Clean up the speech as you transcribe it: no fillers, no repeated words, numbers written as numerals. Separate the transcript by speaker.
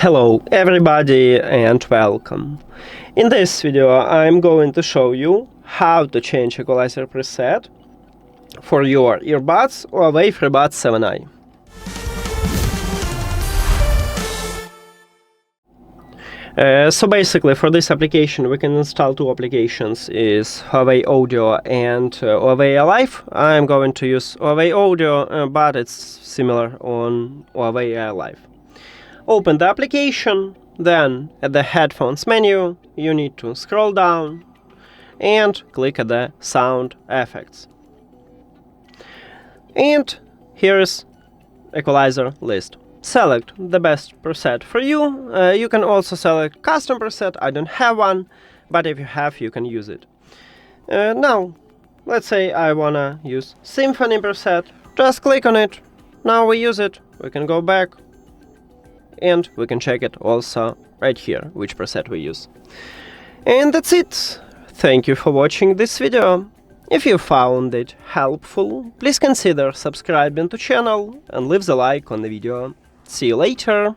Speaker 1: Hello everybody and welcome. In this video I'm going to show you how to change Equalizer preset for your earbuds HUAWEI Freebuds 7i. So basically for this application we can install two applications, is HUAWEI Audio and HUAWEI Live. I'm going to use HUAWEI Audio, but it's similar on HUAWEI Live. Open the application, then at the headphones menu you need to scroll down and click at the sound effects. And here is Equalizer list. Select the best preset for you. You can also select custom preset. I don't have one, but if you have, you can use it. Now, let's say I wanna use symphony preset. Just click on it. Now we use it. We can go back and we can check it also right here, which preset we use. And that's it. Thank you for watching this video. If you found it helpful, please consider subscribing to channel and leave the like on the video. See you later!